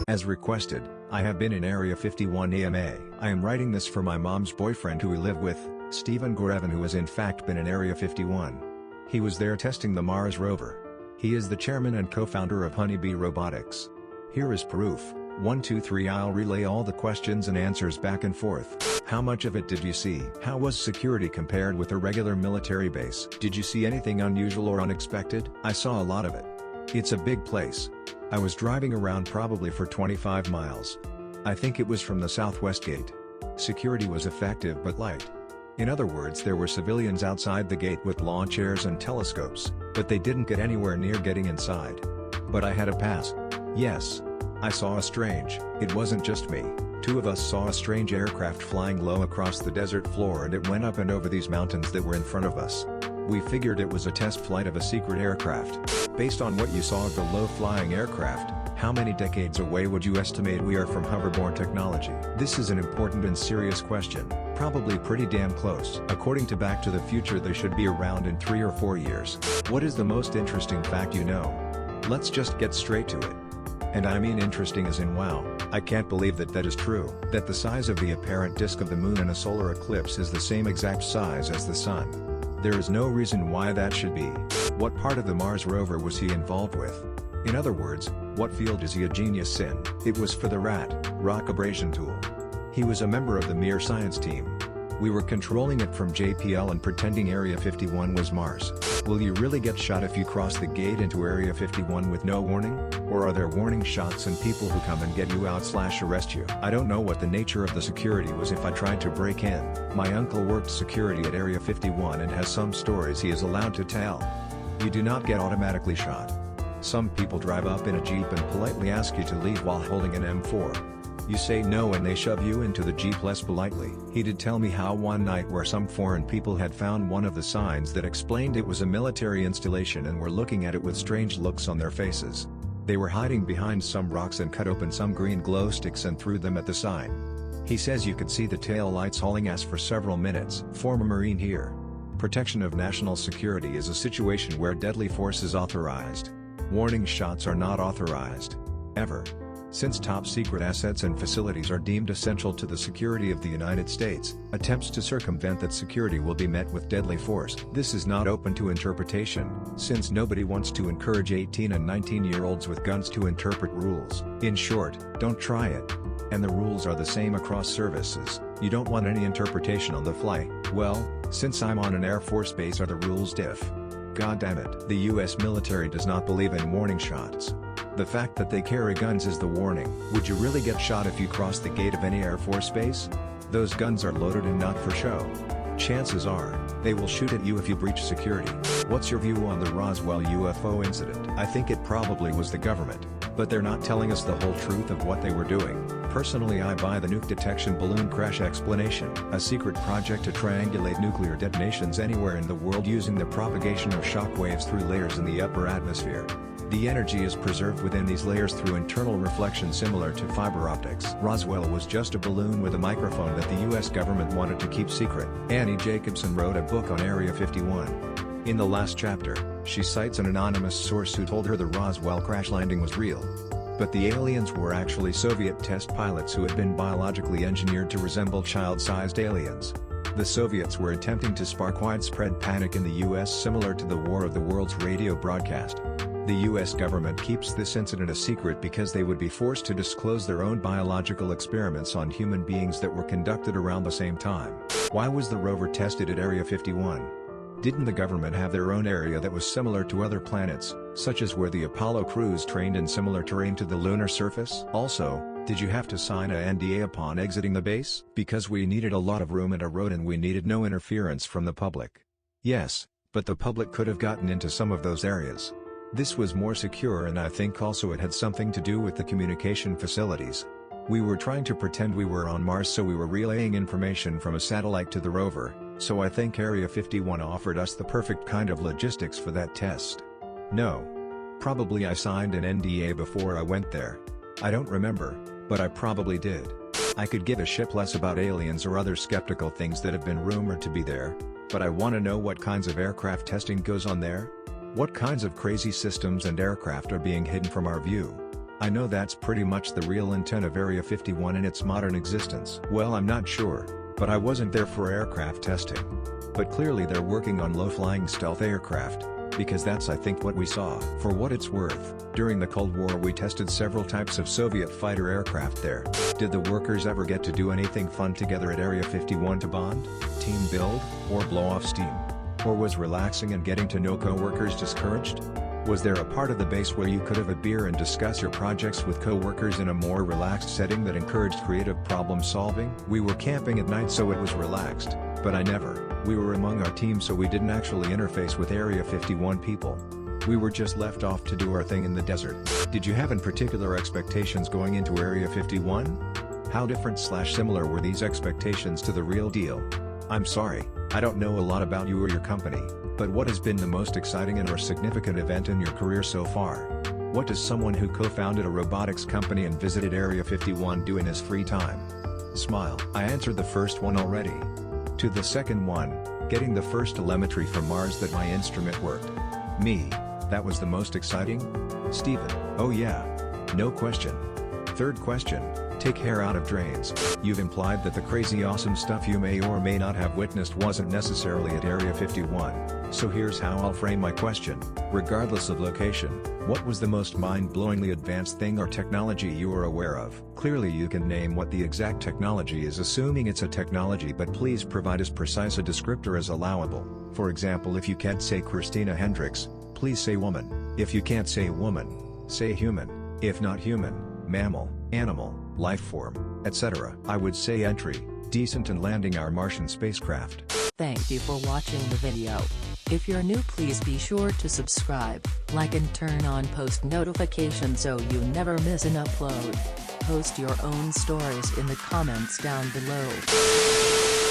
As requested, I have been in Area 51 EMA. I am writing this for my mom's boyfriend who we live with, Stephen Gorevan, who has in fact been in Area 51. He was there testing the Mars rover. He is the chairman and co-founder of Honeybee Robotics. Here is proof. 1 2 3 I'll relay all the questions and answers back and forth. How much of it did you see? How was security compared with a regular military base? Did you see anything unusual or unexpected? I saw a lot of it. It's a big place. I was driving around probably for 25 miles. I think it was from the southwest gate. Security was effective but light. In other words, there were civilians outside the gate with lawn chairs and telescopes, but they didn't get anywhere near getting inside. But I had a pass. Yes. I saw a strange, it wasn't just me, two of us saw a strange aircraft flying low across the desert floor, and it went up and over these mountains that were in front of us. We figured it was a test flight of a secret aircraft. Based on what you saw of the low-flying aircraft, how many decades away would you estimate we are from hoverborne technology? This is an important and serious question, probably pretty damn close. According to Back to the Future, they should be around in 3 or 4 years. What is the most interesting fact you know? Let's just get straight to it. And I mean interesting as in wow, I can't believe that is true. That the size of the apparent disk of the moon in a solar eclipse is the same exact size as the sun. There is no reason why that should be. What part of the Mars rover was he involved with? In other words, what field is he a genius in? It was for the rock abrasion tool. He was a member of the Mir science team. We were controlling it from JPL and pretending Area 51 was Mars. Will you really get shot if you cross the gate into Area 51 with no warning? Or are there warning shots and people who come and get you out/arrest you? I don't know what the nature of the security was if I tried to break in. My uncle worked security at Area 51 and has some stories he is allowed to tell. You do not get automatically shot. Some people drive up in a Jeep and politely ask you to leave while holding an M4. You say no and they shove you into the Jeep less politely. He did tell me how one night where some foreign people had found one of the signs that explained it was a military installation and were looking at it with strange looks on their faces. They were hiding behind some rocks and cut open some green glow sticks and threw them at the sign. He says you could see the tail lights hauling ass for several minutes. Former Marine here. Protection of national security is a situation where deadly force is authorized. Warning shots are not authorized. Ever. Since top-secret assets and facilities are deemed essential to the security of the United States, attempts to circumvent that security will be met with deadly force. This is not open to interpretation, since nobody wants to encourage 18 and 19-year-olds with guns to interpret rules. In short, don't try it. And the rules are the same across services. You don't want any interpretation on the fly. Well, since I'm on an Air Force base, are the rules diff? God damn it. The US military does not believe in warning shots. The fact that they carry guns is the warning. Would you really get shot if you cross the gate of any Air Force base? Those guns are loaded and not for show. Chances are, they will shoot at you if you breach security. What's your view on the Roswell UFO incident? I think it probably was the government, but they're not telling us the whole truth of what they were doing. Personally, I buy the nuke detection balloon crash explanation. A secret project to triangulate nuclear detonations anywhere in the world using the propagation of shock waves through layers in the upper atmosphere. The energy is preserved within these layers through internal reflection similar to fiber optics. Roswell was just a balloon with a microphone that the US government wanted to keep secret. Annie Jacobson wrote a book on Area 51. In the last chapter, she cites an anonymous source who told her the Roswell crash landing was real. But the aliens were actually Soviet test pilots who had been biologically engineered to resemble child-sized aliens. The Soviets were attempting to spark widespread panic in the US similar to the War of the Worlds radio broadcast. The US government keeps this incident a secret because they would be forced to disclose their own biological experiments on human beings that were conducted around the same time. Why was the rover tested at Area 51? Didn't the government have their own area that was similar to other planets, such as where the Apollo crews trained in similar terrain to the lunar surface? Also, did you have to sign a NDA upon exiting the base? Because we needed a lot of room and a road and we needed no interference from the public. Yes, but the public could have gotten into some of those areas. This was more secure, and I think also it had something to do with the communication facilities. We were trying to pretend we were on Mars, so we were relaying information from a satellite to the rover, so I think Area 51 offered us the perfect kind of logistics for that test. No. Probably I signed an NDA before I went there. I don't remember, but I probably did. I could give a shit less about aliens or other skeptical things that have been rumored to be there, but I want to know what kinds of aircraft testing goes on there. What kinds of crazy systems and aircraft are being hidden from our view? I know that's pretty much the real intent of Area 51 in its modern existence. Well, I'm not sure, but I wasn't there for aircraft testing. But clearly they're working on low-flying stealth aircraft, because that's I think what we saw. For what it's worth, during the Cold War we tested several types of Soviet fighter aircraft there. Did the workers ever get to do anything fun together at Area 51 to bond, team build, or blow off steam? Or was relaxing and getting to know co-workers discouraged? Was there a part of the base where you could have a beer and discuss your projects with co-workers in a more relaxed setting that encouraged creative problem solving? We were camping at night so it was relaxed, but we were among our team so we didn't actually interface with Area 51 people. We were just left off to do our thing in the desert. Did you have in particular expectations going into Area 51? How different/similar were these expectations to the real deal? I'm sorry, I don't know a lot about you or your company, but what has been the most exciting and/or significant event in your career so far? What does someone who co-founded a robotics company and visited Area 51 do in his free time? Smile. I answered the first one already. To the second one, getting the first telemetry from Mars that my instrument worked. Me, that was the most exciting? Steven: oh yeah. No question. Third question, take hair out of drains. You've implied that the crazy awesome stuff you may or may not have witnessed wasn't necessarily at Area 51, so here's how I'll frame my question. Regardless of location, what was the most mind-blowingly advanced thing or technology you are aware of? Clearly you can name what the exact technology is assuming it's a technology, but please provide as precise a descriptor as allowable. For example, if you can't say Christina Hendricks, please say woman. If you can't say woman, say human. If not human, mammal, animal, life form, etc. I would say entry, decent, and landing our Martian spacecraft. Thank you for watching the video. If you're new, please be sure to subscribe, like and turn on post notifications so you never miss an upload. Post your own stories in the comments down below.